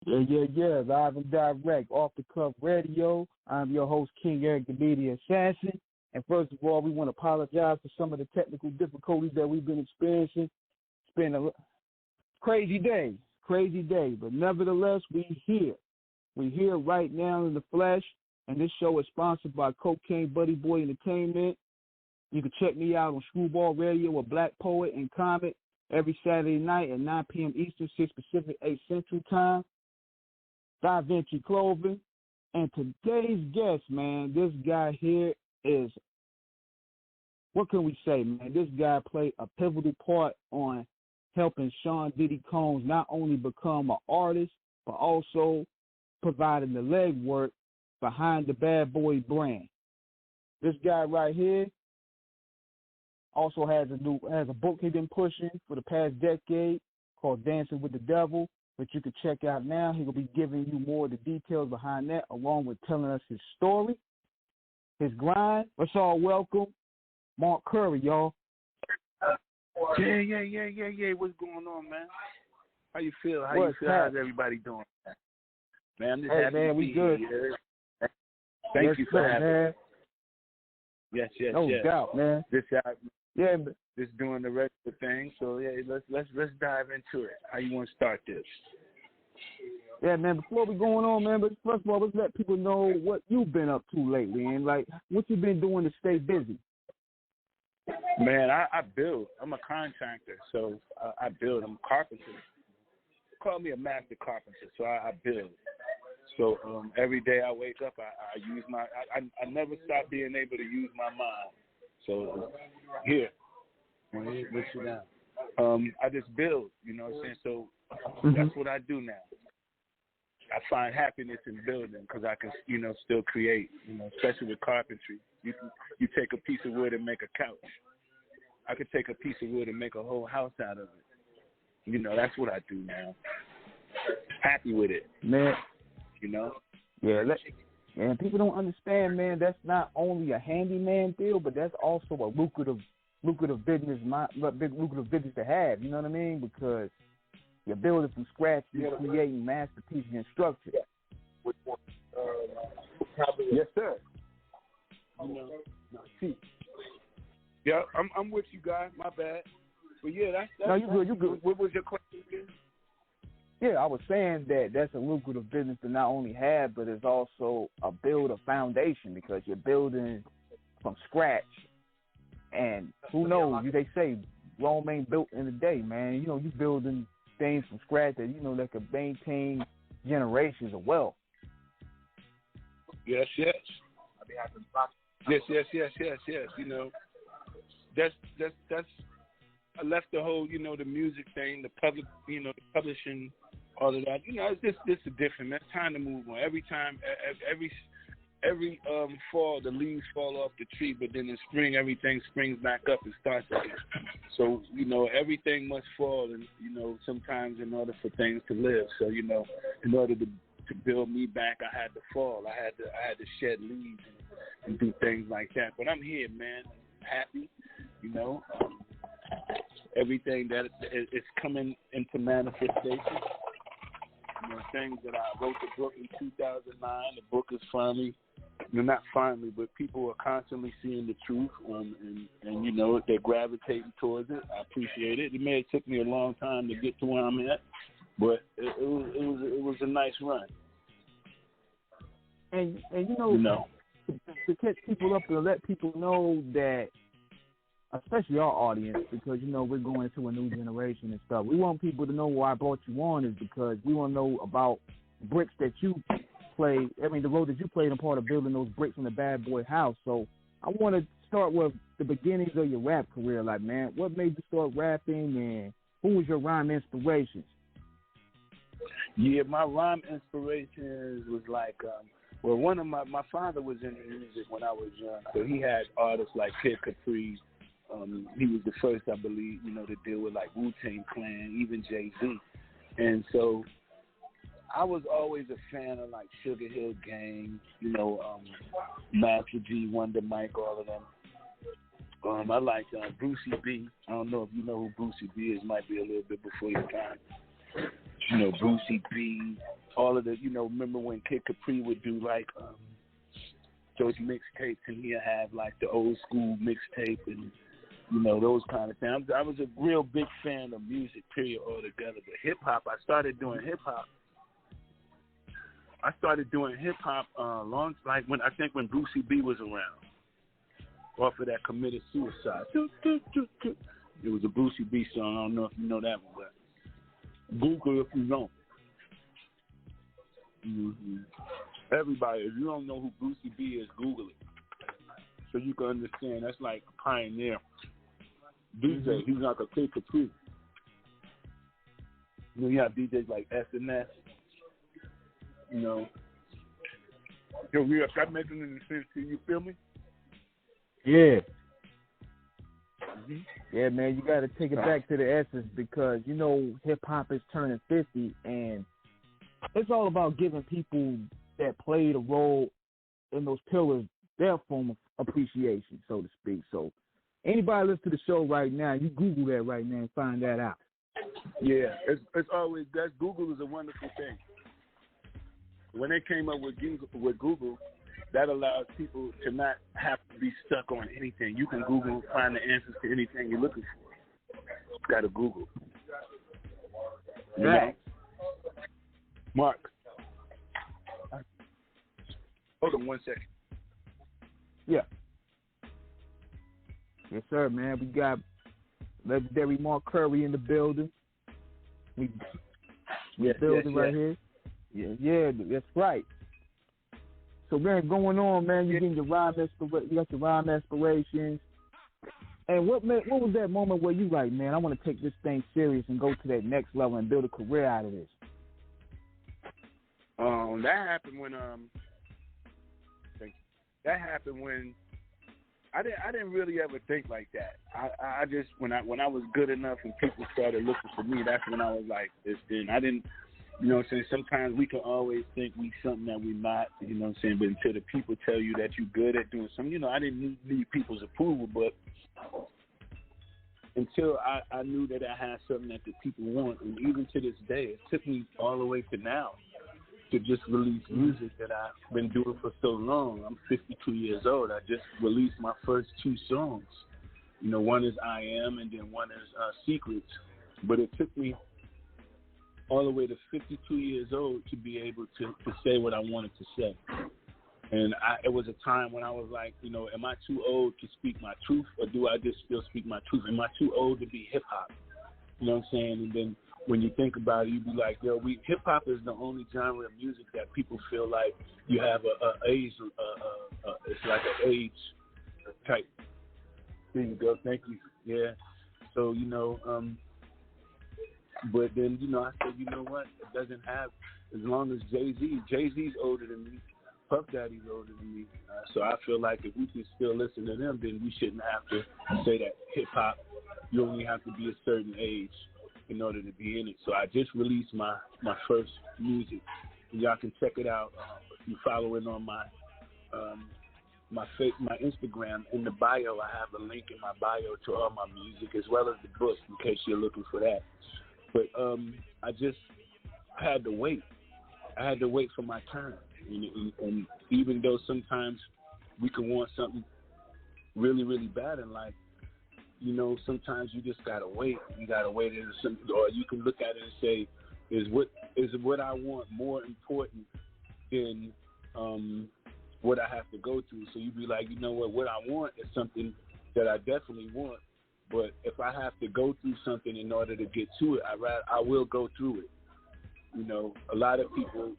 Yeah. Live and direct, off the cuff radio. I'm your host, King Eric, the Media Assassin. And first of all, we want to apologize for some of the technical difficulties that we've been experiencing. It's been a crazy day, but nevertheless, we're here. We're here right now in the flesh, and this show is sponsored by Cocaine Buddy Boy Entertainment. You can check me out on Screwball Radio with Black Poet and Comet every Saturday night at 9 p.m. Eastern, 6 Pacific, 8 Central Time. Da Vinci Clothing. And today's guest, man, this guy here is, what can we say, man? This guy played a pivotal part on helping Sean Diddy Combs not only become an artist, but also providing the legwork behind the Bad Boy brand. This guy right here also has a book he's been pushing for the past decade called Dancing with the Devil, which you can check out now. He will be giving you more of the details behind that, along with telling us his story, his grind. Let's all welcome Mark Curry, y'all. Yeah. What's going on, man? How you feel? How's everybody doing? Man, I'm just happy to be good. Here. Thank you for having me. Yes. No doubt, man. Just doing the regular thing. So yeah, let's dive into it. How you want to start this? Yeah, man. Before we going on, man, but first of all, let's let people know what you've been up to lately and like what you've been doing to stay busy. Man, I build. I'm a contractor, so I build. I'm a carpenter. Call me a master carpenter, so I build. So every day I wake up, I use I never stop being able to use my mind. So here, let's sit down. I just build, you know what I'm saying? So that's what I do now. I find happiness in building because I can, still create, especially with carpentry. You take a piece of wood and make a couch. I could take a piece of wood and make a whole house out of it. That's what I do now. Happy with it. Man. Yeah, and people don't understand, man, that's not only a handyman deal, but that's also a lucrative business, big lucrative business to have, you know what I mean? Because you're building from scratch, you're creating masterpieces and structure. Yes, sir. Yeah, I'm with you guys. My bad. But yeah, that's no, you good. What was your question again? Yeah, I was saying that that's a lucrative business to not only have, but it's also a foundation because you're building from scratch. And who knows? They say Rome ain't built in a day, man. You building things from scratch that that could maintain generations of wealth. Yes. Yes. That's. I left the whole, the music thing, the public, the publishing, all of that. It's just a different. It's time to move on. Every time, every fall, the leaves fall off the tree, but then in spring, everything springs back up and starts again. So, everything must fall, and sometimes in order for things to live. So, in order to build me back, I had to fall. I had to shed leaves and do things like that. But I'm here, man. Happy, everything that is coming into manifestation. Things that I wrote the book in 2009. The book is finally, not finally, but people are constantly seeing the truth, and they're gravitating towards it. I appreciate it. It may have took me a long time to get to where I'm at, but it was a nice run. And to catch people up and let people know that, especially our audience, because, we're going into a new generation and stuff. We want people to know why I brought you on is because we want to know about bricks that you played. I mean, the role that you played in part of building those bricks in the Bad Boy house. So I want to start with the beginnings of your rap career. Like, man, what made you start rapping and who was your rhyme inspirations? Yeah, my rhyme inspirations was like, one of my father was in music when I was young. So he had artists like Kid Capri. He was the first, I believe, to deal with like Wu-Tang Clan, even Jay-Z. And so I was always a fan of like Sugar Hill Gang, Master G, Wonder Mike, all of them. I liked Brucey B. I don't know if you know who Brucey B is. Might be a little bit before your time. Brucey B, all of the, remember when Kid Capri would do like those mixtapes, and he'd have like the old school mixtape and those kind of things. I was a real big fan of music, period, altogether. But hip hop, I started doing hip hop when Brucey B was around, off of that Committed Suicide. It was a Brucey B song. I don't know if you know that one, but Google if you don't. Mm-hmm. Everybody, if you don't know who Brucey B is, Google it, so you can understand. That's like a pioneer DJ. He's like a Kid Capri. You have DJs like SNS. Yo, if that making any sense to you, you feel me? Yeah. Yeah, man, you got to take it back to the essence, because hip hop is turning 50, and it's all about giving people that played a role in those pillars their form of appreciation, so to speak. So anybody listen to the show right now, you Google that right now and find that out. Yeah, it's always that. Google is a wonderful thing. When they came up with Google, that allows people to not have to be stuck on anything. You can Google, find the answers to anything you're looking for. You got to Google. Right. Mark, hold on 1 second. Yeah. Yes, sir, man. We got legendary Mark Curry in the building. We building right here. Yeah, that's right. So, man, going on, man, you getting your rhyme you got your rhyme aspirations. And what was that moment where you like, man, I want to take this thing serious and go to that next level and build a career out of this? That happened when I didn't really ever think like that. I just when I was good enough and people started looking for me, that's when I was like, this. Then I didn't. You know what I'm saying? Sometimes we can always think we something that we're not, you know what I'm saying? But until the people tell you that you're good at doing something, I didn't need people's approval, but until I knew that I had something that the people want, and even to this day, it took me all the way to now to just release music that I've been doing for so long. I'm 52 years old. I just released my first 2 songs. One is I Am, and then one is Secrets. But it took me all the way to 52 years old to be able to say what I wanted to say. And it was a time when I was like, am I too old to speak my truth, or do I just still speak my truth? Am I too old to be hip-hop? You know what I'm saying? And then when you think about it, you be like, hip-hop is the only genre of music that people feel like you have a age, it's like an age type. There you go. Thank you. Yeah. So, but then, I said, you know what? It doesn't have, as long as Jay-Z's older than me, Puff Daddy's older than me. So I feel like if we can still listen to them, then we shouldn't have to say that hip-hop, you only have to be a certain age in order to be in it. So I just released my first music. And y'all can check it out if you follow it on my Instagram. In the bio, I have a link in my bio to all my music, as well as the book, in case you're looking for that. But I just had to wait. I had to wait for my turn. And even though sometimes we can want something really, really bad in life, sometimes you just gotta wait. You gotta wait, or you can look at it and say, is what I want more important than what I have to go through? So you be like, what I want is something that I definitely want. But if I have to go through something in order to get to it, I will go through it. A lot of people,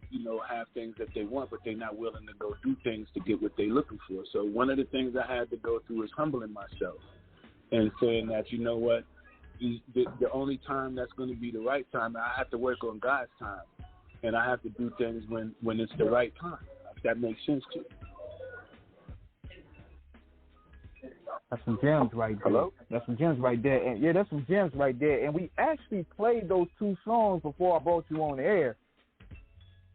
have things that they want, but they're not willing to go do things to get what they're looking for. So one of the things I had to go through is humbling myself and saying that, what, the only time that's going to be the right time, I have to work on God's time. And I have to do things when it's the right time, if that makes sense to you. That's some gems right there. Hello? That's some gems right there. And yeah, that's some gems right there. And we actually played those 2 songs before I brought you on the air.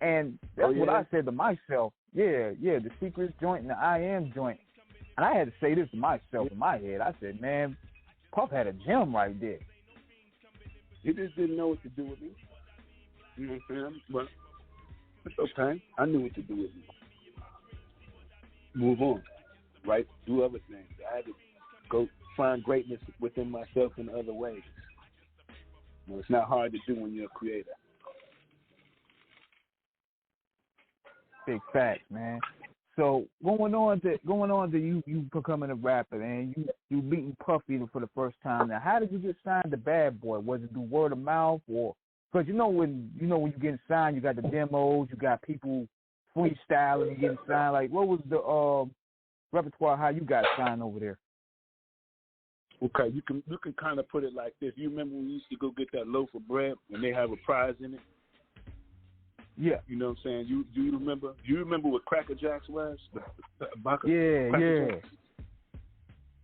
And that's what I said to myself. Yeah, the Secrets joint and the I Am joint. And I had to say this to myself in my head. I said, man, Puff had a gem right there. He just didn't know what to do with me. You know what I'm saying? But it's okay. I knew what to do with it. Move on, right? Do other things. I had to go find greatness within myself in other ways. You know, it's not hard to do when you're a creator. Big facts, man. So going on to you becoming a rapper, and you meeting Puffy for the first time. Now, how did you get signed to Bad Boy? Was it through word of mouth, or because when you getting signed, you got the demos, you got people freestyling and getting signed. Like, what was the repertoire? How you got signed over there? Okay, you can kind of put it like this. You remember when we used to go get that loaf of bread and they have a prize in it? Yeah. You know what I'm saying? Do you remember? Do you remember what Cracker Jacks was? Yeah. Jacks?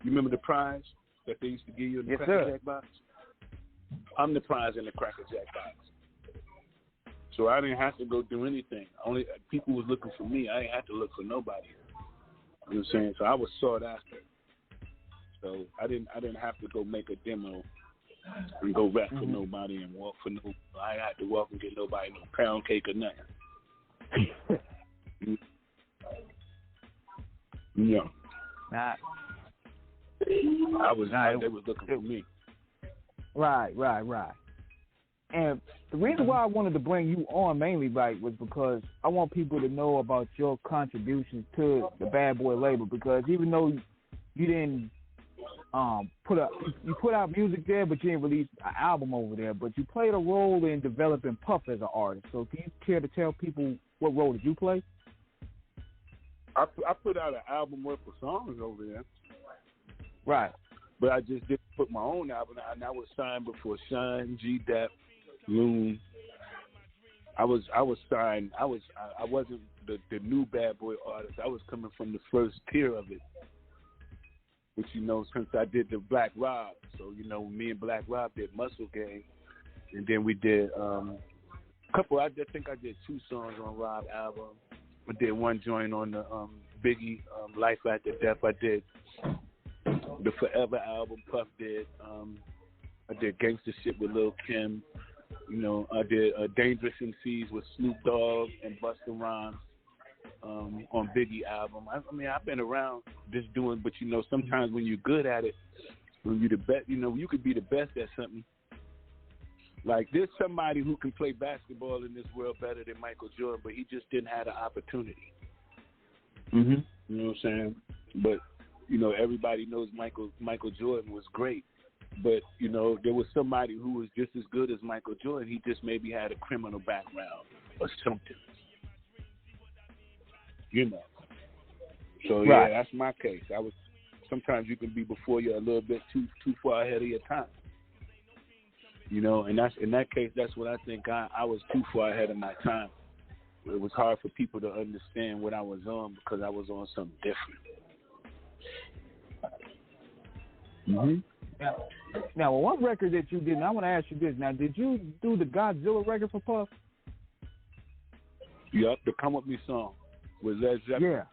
You remember the prize that they used to give you in the Cracker Jack box? I'm the prize in the Cracker Jack box. So I didn't have to go do anything. Only people was looking for me. I didn't have to look for nobody. You know what I'm saying? So I was sought after. So I didn't have to go make a demo and go rap for nobody and walk for no. I had to walk and get nobody no pound cake or nothing. Yeah. Nah. They was looking for me. Right. And the reason why I wanted to bring you on mainly, right, was because I want people to know about your contributions to the Bad Boy label. Because even though you didn't you put out music there, but you didn't release an album over there, but you played a role in developing Puff as an artist. So can you care to tell people what role did you play? I put out an album worth of songs over there. Right. But I just didn't put my own album out, and I was signed before Shine, G-Dep, Loon. I was signed. I wasn't the new Bad Boy artist. I was coming from the first tier of it. Which, since I did the Black Rob, so, me and Black Rob did Muscle Gang, and then we did I think I did 2 songs on Rob album. I did one joint on the Biggie, Life After Death. I did the Forever album, Puff did. I did Gangsta Shit with Lil' Kim. I did Dangerous MCs with Snoop Dogg and Busta Rhymes. On Biggie album. I mean, I've been around just doing, but sometimes when you're good at it, when you're the best, you could be the best at something. Like, there's somebody who can play basketball in this world better than Michael Jordan, but he just didn't have the opportunity. You know what I'm saying? But, everybody knows Michael Jordan was great. But, there was somebody who was just as good as Michael Jordan. He just maybe had a criminal background or something. So yeah, that's my case. Sometimes you can be before you're a little bit too far ahead of your time. And that's in that case. That's what I think. I was too far ahead of my time. It was hard for people to understand what I was on because I was on something different. Now, one record that you did, and I want to ask you this. Now, did you do the Godzilla record for Puff? Yep, the Come With Me song. With Led Zeppelin. Yeah.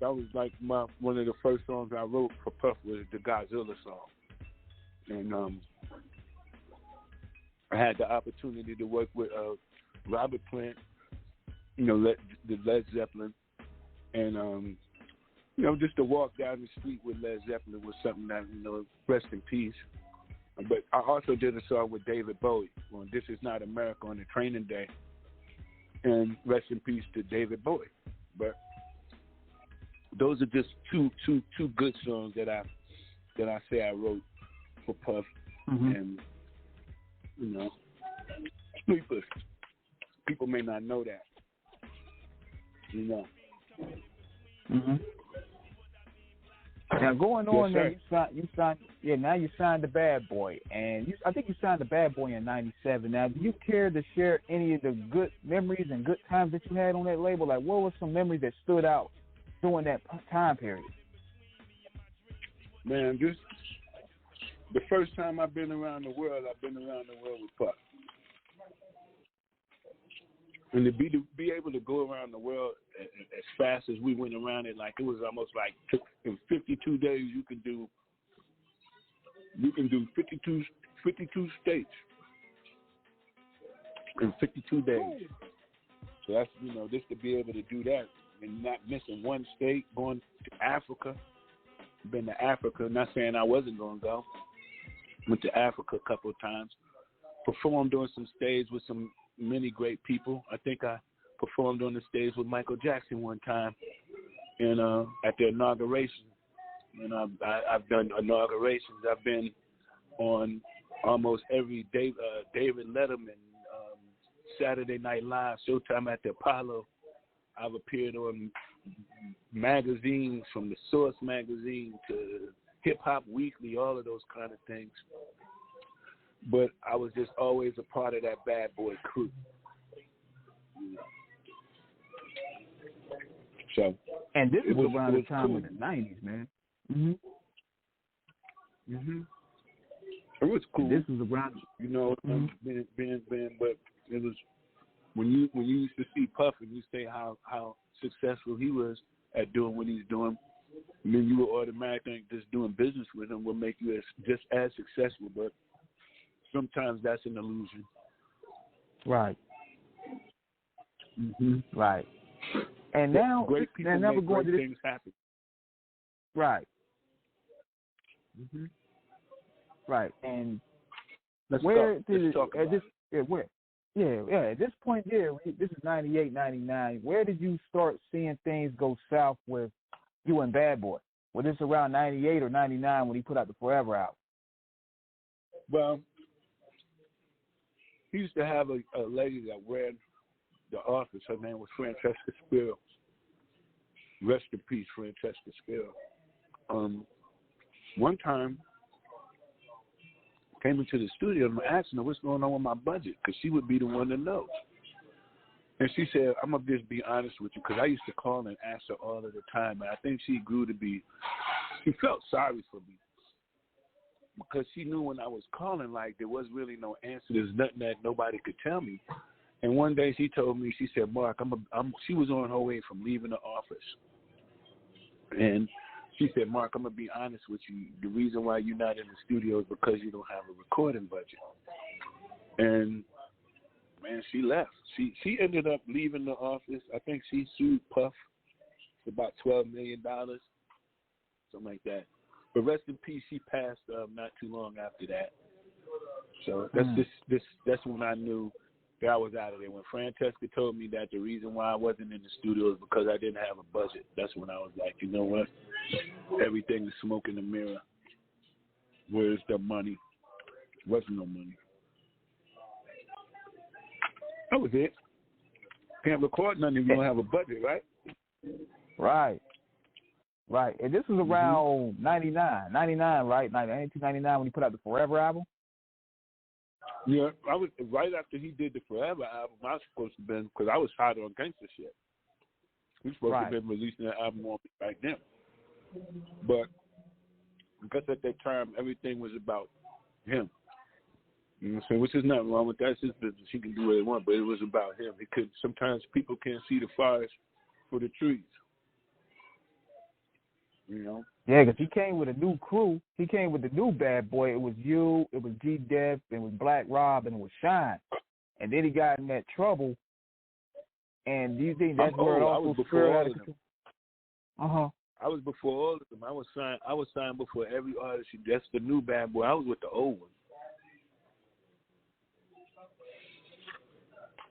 That was like one of the first songs I wrote for Puff was the Godzilla song. And I had the opportunity to work with Robert Plant, the Led Zeppelin. And, just to walk down the street with Led Zeppelin was something that, rest in peace. But I also did a song with David Bowie on This Is Not America on the Training Day. And rest in peace to David Bowie. But those are just two good songs that I say I wrote for Puff. And Sleepers. People may not know that. Now going on there, now you signed the Bad Boy, and I think you signed the Bad Boy in '97. Now, do you care to share any of the good memories and good times that you had on that label? Like, what were some memories that stood out during that time period? Man, the first time I've been around the world with Puff. And to be able to go around the world as fast as we went around it, like it was almost like in 52 days you can do 52 states. in 52 days. So that's, just to be able to do that and not missing one state, going to Africa. Been to Africa, not saying I wasn't going to go. Went to Africa a couple of times. Performed on some stage with some many great people. I think I performed on the stage with Michael Jackson one time and at the inauguration. I've done inaugurations. I've been on almost every David Letterman, Saturday Night Live, Showtime at the Apollo. I've appeared on magazines, from the Source magazine to Hip Hop Weekly, all of those kind of things. But I was just always a part of that bad boy crew. So, and this was around the time of the 90s, man. It was cool. This was around, but it was when you used to see Puff and you say how successful he was at doing what he's doing, and then you would automatically think just doing business with him will make you just as successful. But sometimes that's an illusion. Right. Right. And now, great people make great things happen. Right. Right. And let's talk about at this point there, this is 98, 99, where did you start seeing things go south with you and Bad Boy? Was this around 98 or 99 when he put out the Forever album? Well, he used to have a lady that ran the office. Her name was Francesca Spiro. Rest in peace, Francesca Spiro. One time, came into the studio and I'm asking her what's going on with my budget, because she would be the one to know. And she said, I'm going to just be honest with you, because I used to call and ask her all of the time, and I think she felt sorry for me, because she knew when I was calling, like, there was really no answer. There's nothing that nobody could tell me. And one day she told me, she said, Mark, she was on her way from leaving the office. And she said, Mark, I'm going to be honest with you. The reason why you're not in the studio is because you don't have a recording budget. And, man, she left. She ended up leaving the office. I think she sued Puff for about $12 million, something like that. But rest in peace, she passed not too long after that. So that's when I knew that I was out of there. When Francesca told me that the reason why I wasn't in the studio is because I didn't have a budget, that's when I was like, you know what? Everything is smoke in the mirror. Where's the money? Wasn't no money. That was it. Can't record nothing if you don't have a budget, right? Right. And this was around 99, right? 1999 when he put out the Forever album? Yeah, I was right after he did the Forever album. I was supposed to have been, because I was hot on gangster shit. We were supposed to have been releasing that album on right then. But because at that time everything was about him. You know what I'm saying? Which is nothing wrong with that. It's his business. He can do what he wants, but it was about him. Sometimes people can't see the forest for the trees. You know? Yeah, because he came with a new crew. He came with the new Bad Boy. It was you, it was G-Def, it was Black Rob, and it was Shine. And then he got in that trouble. And do you think that's where it also spurred out of control? I was before all of them. I was signed before every artist. That's the new Bad Boy. I was with the old one.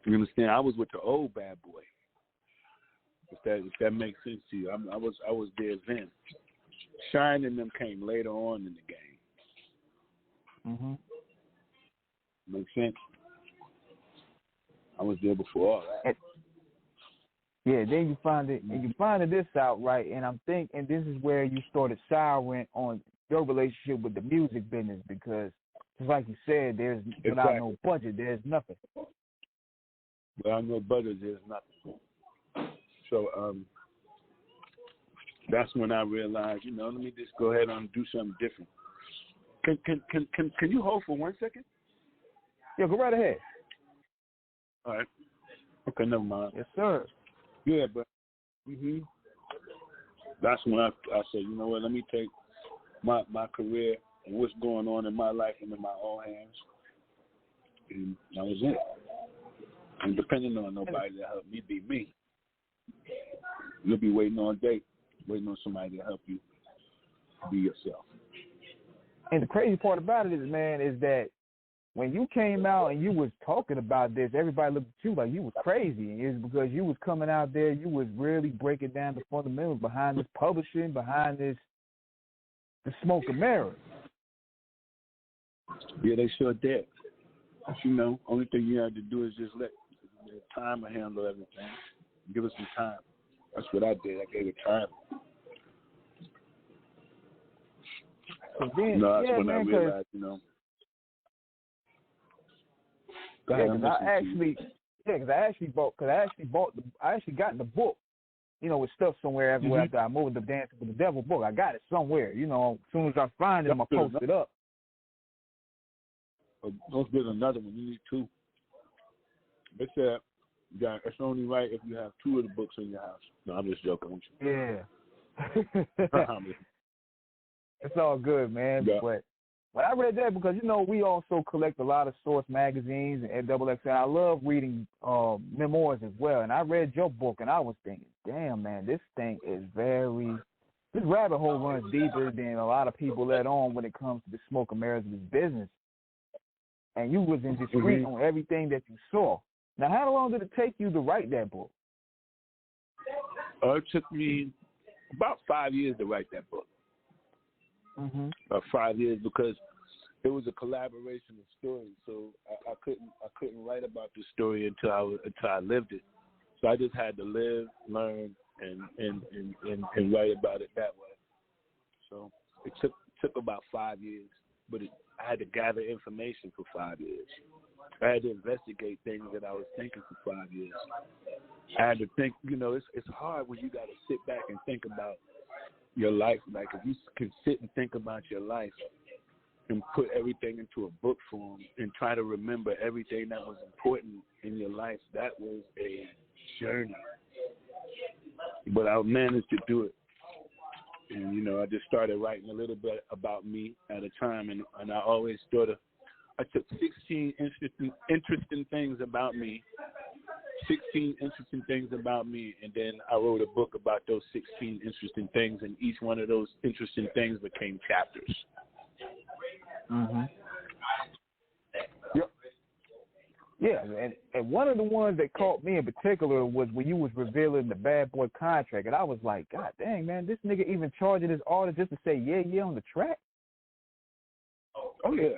You understand? I was with the old Bad Boy. If that makes sense to you, I was there then. Shine and them came later on in the game. Makes sense. I was there before all that. Yeah, then you find it, and you find this out, right? And I'm thinking this is where you started souring on your relationship with the music business, because just like you said, there's without no budget, there's nothing. Without no budget, there's nothing. So that's when I realized, let me just go ahead and do something different. Can you hold for 1 second? Yeah, go right ahead. All right. Okay, never mind. Yes, sir. Yeah, but that's when I said, you know what, let me take my career and what's going on in my life and in my own hands. And that was it. And depending on nobody to help me be me. You'll be waiting all day, waiting on somebody to help you be yourself. And the crazy part about it is, man, is that when you came out and you was talking about this, everybody looked at you like you was crazy. It's because you was coming out there, you was really breaking down the fundamentals behind this publishing, behind this, the smoke and mirrors. Yeah, they sure did. But, you know, only thing you have to do is just let time handle everything. Give us some time. That's what I did. I gave it time. Then, no, that's yeah, when man, I realized, you know. Because I actually got the book, you know, with stuff somewhere everywhere after I moved the Dancing with the Devil book. I got it somewhere, you know. As soon as I find it, I'm gonna post it up. Don't get another one. You need two. They said that it's only right if you have two of the books in your house. No, I'm just joking with you. Yeah. It's all good, man. Yeah. But I read that because, you know, we also collect a lot of Source magazines and XXX. I love reading memoirs as well. And I read your book, and I was thinking, damn, man, this thing is this rabbit hole runs deeper than a lot of people let on when it comes to the smoke and mirrors of this business. And you was indiscreet on everything that you saw. Now, how long did it take you to write that book? It took me about 5 years to write that book. About 5 years, because it was a collaboration of stories. So I couldn't write about the story until I lived it. So I just had to live, learn, and write about it that way. So it took about 5 years, but I had to gather information for 5 years. I had to investigate things that I was thinking for 5 years. I had to think, you know, it's hard when you got to sit back and think about your life. Like, if you can sit and think about your life and put everything into a book form and try to remember everything that was important in your life, that was a journey. But I managed to do it. And, you know, I just started writing a little bit about me at a time, and I always I took 16 interesting things about me, 16 interesting things about me, and then I wrote a book about those 16 interesting things, and each one of those interesting things became chapters. Yep. Yeah, and one of the ones that caught me in particular was when you was revealing the Bad Boy contract, and I was like, God dang, man, this nigga even charging his artist just to say yeah on the track? Oh, yeah.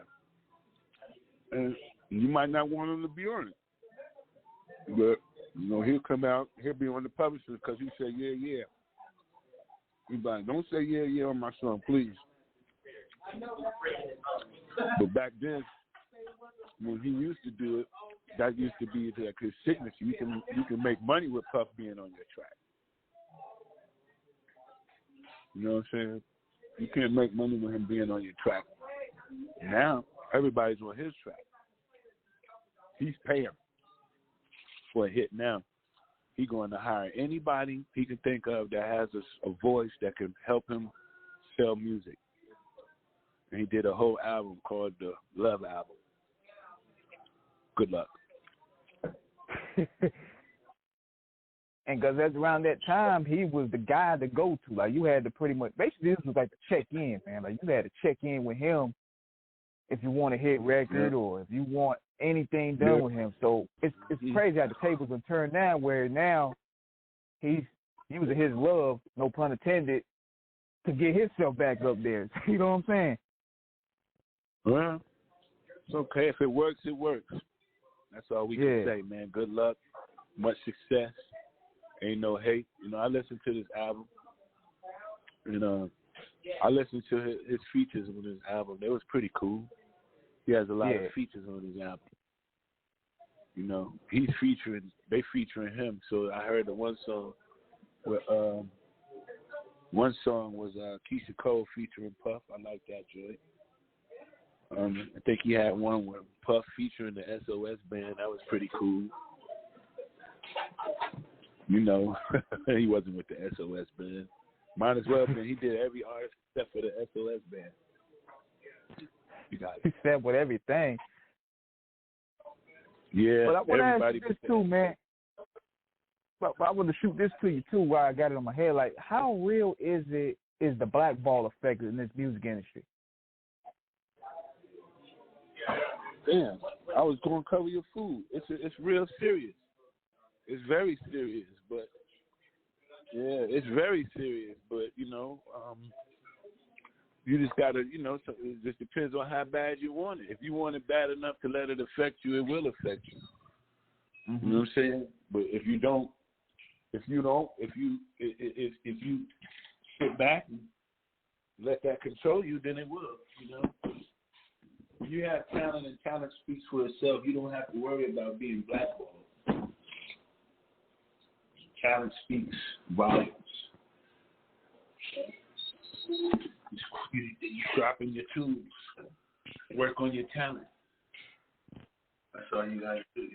And you might not want him to be on it. But, you know, he'll come out, he'll be on the publisher because he said, yeah. Everybody, don't say yeah on my song, please. But back then, when he used to do it, that used to be like his signature. You can make money with Puff being on your track. You know what I'm saying? You can't make money with him being on your track. Now, everybody's on his track. He's paying for a hit now. He's going to hire anybody he can think of that has a voice that can help him sell music. And he did a whole album called the Love Album. Good luck. And because that's around that time, he was the guy to go to. Like, you had to pretty much, basically this was like the check-in, man. Like, you had to check in with him if you want a hit record or if you want anything done with him. So it's crazy how the tables have turned now, where now he's using his love, no pun intended, to get himself back up there. You know what I'm saying? Well, it's okay. If it works, it works. That's all we can say, man. Good luck. Much success. Ain't no hate. You know, I listened to this album, and I listened to his features on his album. They was pretty cool. He has a lot of features on his album. You know, they featuring him. So I heard the one song where one song was Keisha Cole featuring Puff. I like that joint. I think he had one with Puff featuring the SOS band. That was pretty cool. You know, he wasn't with the SOS band. Might as well been. He did every artist except for the SOS band. You got it. He said with everything. Yeah, But I want to ask everybody. you this too, man. But I want to shoot this to you too, while I got it on my head. Like, how real is the blackball effect in this music industry? Damn, I was going to cover your food. It's real serious. It's very serious, but yeah, it's very serious. But you just gotta, so it just depends on how bad you want it. If you want it bad enough to let it affect you, it will affect you. Mm-hmm. You know what I'm saying? But if you sit back and let that control you, then it will. When you have talent and talent speaks for itself, you don't have to worry about being blackballed. Talent speaks volumes. You sharpen your tools. Work on your talent. That's all you gotta do,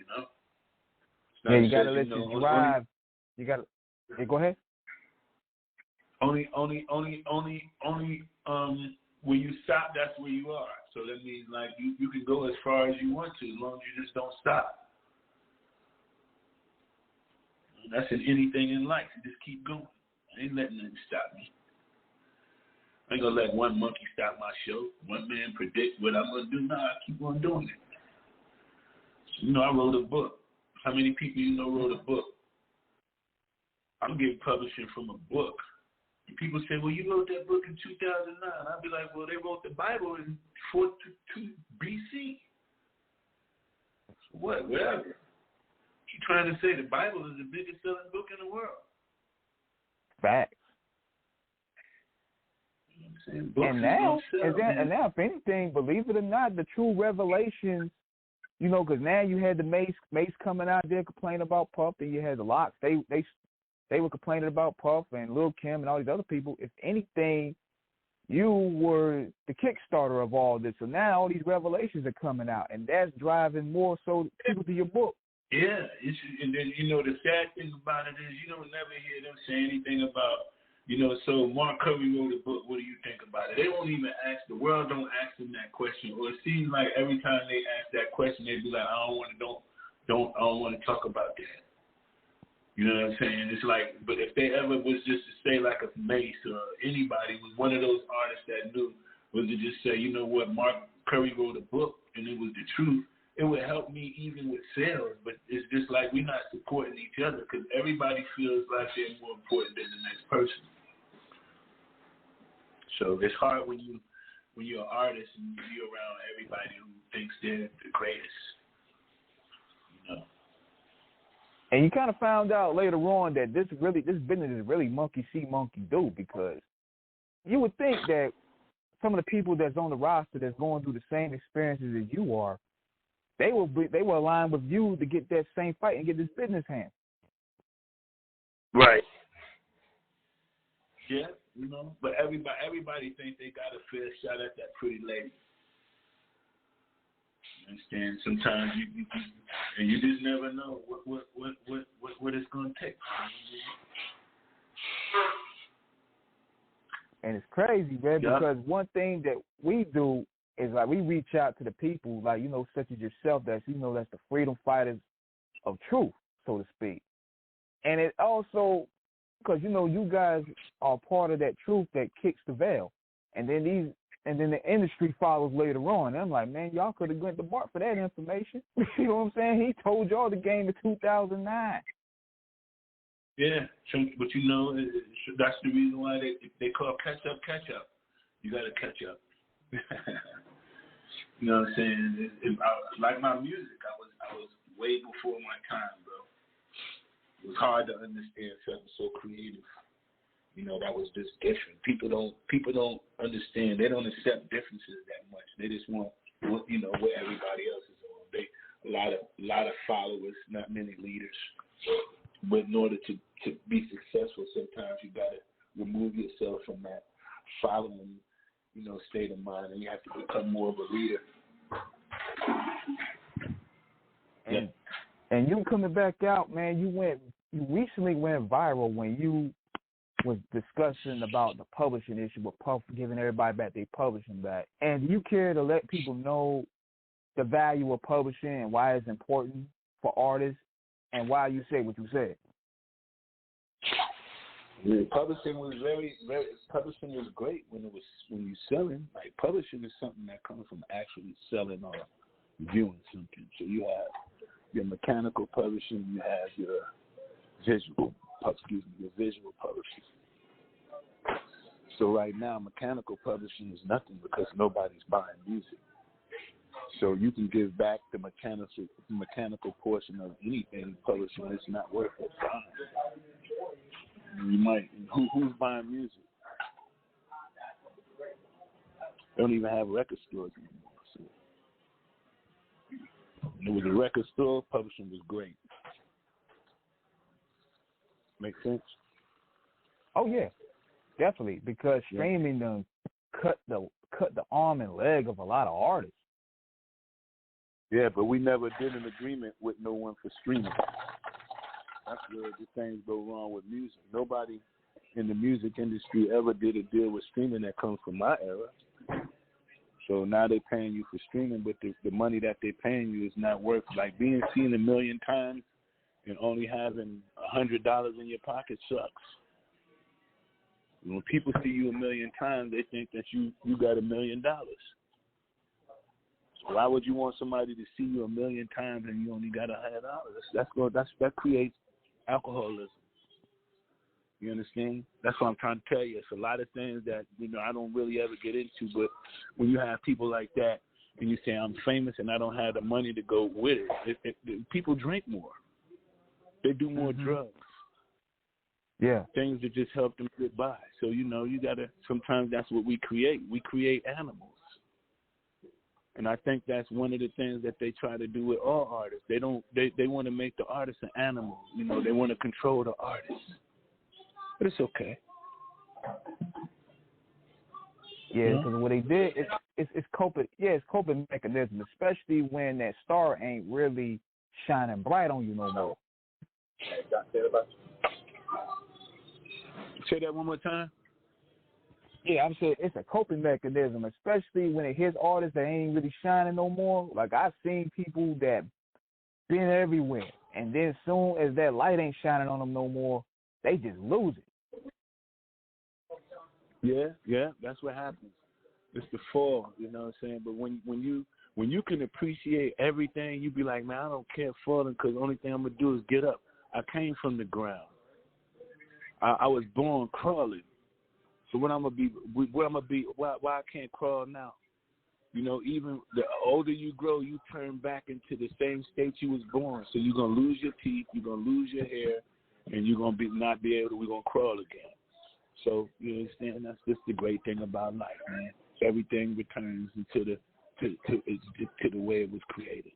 Yeah, you gotta let your drive. You gotta. Hey, go ahead. Only. When you stop, that's where you are. So that means like you can go as far as you want to, as long as you just don't stop. That's in anything in life. You just keep going. I ain't letting nothing stop me. I ain't gonna let one monkey stop my show. One man predict what I'm gonna do. Nah, I keep on doing it. I wrote a book. How many people wrote a book? I'm getting publishing from a book. And people say, well, you wrote that book in 2009. I'll be like, well, they wrote the Bible in 422 BC. What? Whatever. You trying to say the Bible is the biggest selling book in the world? Facts. And now, if anything, believe it or not, the true revelations, because now you had the Mace coming out there complaining about Puff, and you had the Locks. They were complaining about Puff and Lil' Kim and all these other people. If anything, you were the Kickstarter of all this. So now all these revelations are coming out, and that's driving more so people to your book. Yeah, and then the sad thing about it is you don't never hear them say anything about. So Mark Curry wrote a book. What do you think about it? They won't even ask. The world don't ask them that question. Or it seems like every time they ask that question, they be like, I don't want to talk about that. You know what I'm saying? It's like, but if they ever was just to say like a Mace or anybody was one of those artists that knew was to just say, you know what, Mark Curry wrote a book and it was the truth. It would help me even with sales, but it's just like we're not supporting each other because everybody feels like they're more important than the next person. So it's hard when you're an artist and you're around everybody who thinks they're the greatest. And you kind of found out later on that this business is really monkey see, monkey do, because you would think that some of the people that's on the roster that's going through the same experiences as you are, they will align with you to get that same fight and get this business hand. Right. Yeah, but everybody thinks they got a fair shot at that pretty lady. You understand? Sometimes you just never know what it's gonna take. And it's crazy, man, because one thing that we do is like we reach out to the people, like such as yourself, that's that's the freedom fighters of truth, so to speak. And it also because you guys are part of that truth that kicks the veil, and then the industry follows later on. And I'm like, man, y'all could have went to Bart for that information. You know what I'm saying? He told y'all the game in 2009. Yeah, but that's the reason why they call catch up. You got to catch up. You know what I'm saying? Like my music, I was way before my time, bro. It was hard to understand something so creative. That was just different. People don't understand. They don't accept differences that much. They just want where everybody else is on. A lot of followers, not many leaders. But in order to be successful, sometimes you got to remove yourself from that following, state of mind, and you have to become more of a leader. And you coming back out, man. You recently went viral when you was discussing about the publishing issue with Puff giving everybody back their publishing back. And do you care to let people know the value of publishing and why it's important for artists and why you say what you said. Yeah, publishing was publishing was great when you're selling. Like publishing is something that comes from actually selling or viewing something. So you have your mechanical publishing, you have your visual publishing. So right now, mechanical publishing is nothing because nobody's buying music. So you can give back the mechanical portion of anything publishing. It's not worth it buying. You might. Who's buying music? They don't even have record stores anymore. So it was a record store. Publishing was great. Make sense? Oh yeah, definitely. Because streaming done cut the arm and leg of a lot of artists. Yeah, but we never did an agreement with no one for streaming. That's where the things go wrong with music. Nobody in the music industry ever did a deal with streaming that comes from my era. So now they're paying you for streaming, but the money that they're paying you is not worth, like being seen 1 million times and only having $100 in your pocket sucks. When people see you 1 million times, they think that you got $1 million. So why would you want somebody to see you 1 million times and you only got $100? That creates alcoholism. You understand? That's what I'm trying to tell you. It's a lot of things that, I don't really ever get into, but when you have people like that and you say, I'm famous and I don't have the money to go with it, people drink more. They do more drugs. Yeah. Things that just help them get by. So, you got to, sometimes that's what we create. We create animals. And I think that's one of the things that they try to do with all artists. They want to make the artist an animal. They want to control the artist. But it's okay. Yeah, because what they did, it's coping. Yeah, it's coping mechanism, especially when that star ain't really shining bright on you no more. Say that one more time. Yeah, I'm saying it's a coping mechanism, especially when it hits artists that ain't really shining no more. Like I've seen people that been everywhere, and then soon as that light ain't shining on them no more, they just lose it. Yeah, that's what happens. It's the fall, you know what I'm saying? But when you can appreciate everything, you be like, man, I don't care falling because the only thing I'm gonna do is get up. I came from the ground. I was born crawling. So where I'm gonna be? Why I can't crawl now? Even the older you grow, you turn back into the same state you was born. So you're gonna lose your teeth, you're gonna lose your hair, and you're gonna not be able to. We're gonna crawl again. So you understand? That's just the great thing about life, man. Everything returns to the way it was created.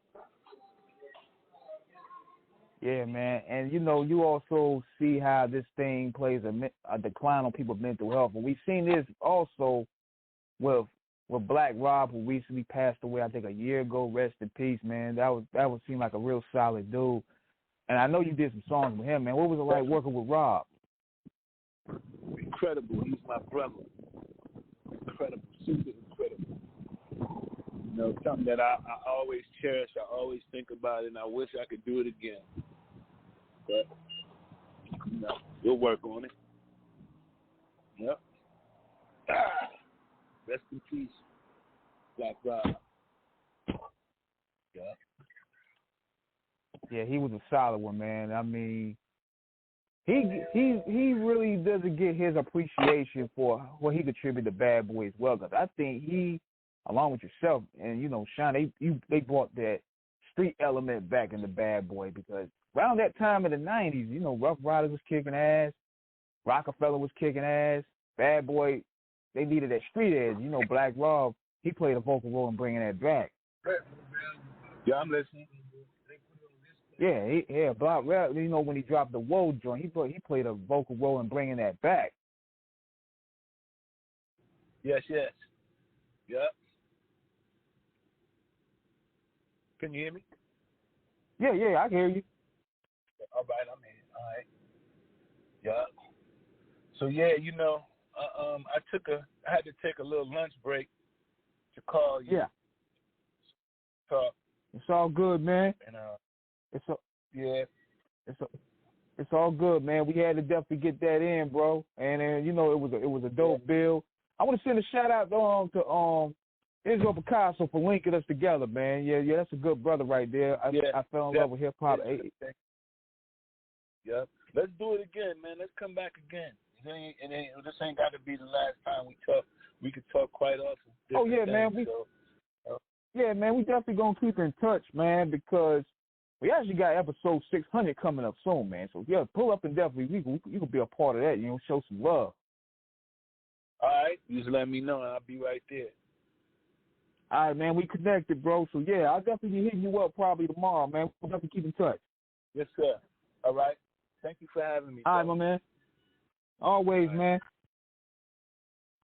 Yeah, man, and you also see how this thing plays a decline on people's mental health. And we've seen this also with Black Rob, who recently passed away, I think a year ago. Rest in peace, man. That would seem like a real solid dude. And I know you did some songs with him, man. What was it like working with Rob? Incredible. He's my brother. Incredible, super incredible. Something that I always cherish. I always think about it, and I wish I could do it again. But we'll work on it. Yep. Rest in peace, Black Rob. Yeah. Yeah, he was a solid one, man. I mean, he really doesn't get his appreciation for what he contributed to Bad Boy as well. Because I think he, along with yourself and Sean, they brought that street element back into Bad Boy, because around that time in the 90s, Rough Riders was kicking ass, Rockefeller was kicking ass, Bad Boy, they needed that street edge. Black Rob, he played a vocal role in bringing that back. Yeah, I'm listening. Yeah, Black Rob, when he dropped the Woe joint, he played a vocal role in bringing that back. Yes. Yep. Can you hear me? Yeah, I can hear you. All right, I'm in. All right. Yeah. So yeah, I had to take a little lunch break to call you. Yeah. talk. It's all good, man. And It's a, yeah. It's all good, man. We had to definitely get that in, bro. And you know, it was a dope bill. I want to send a shout out to Israel Picasso for linking us together, man. Yeah, that's a good brother right there. I fell in love with hip hop. Yep. Let's do it again, man. Let's come back again. This ain't got to be the last time we talk. We could talk quite often. Oh yeah, man. Yeah, man. We definitely gonna keep in touch, man, because we actually got episode 600 coming up soon, man. So yeah, pull up and definitely you can be a part of that. You know, show some love. All right, you just let me know and I'll be right there. All right, man. We connected, bro. So yeah, I'll definitely be hitting you up probably tomorrow, man. We'll definitely keep in touch. Yes, sir. All right. Thank you for having me. All right, my man. Always, man.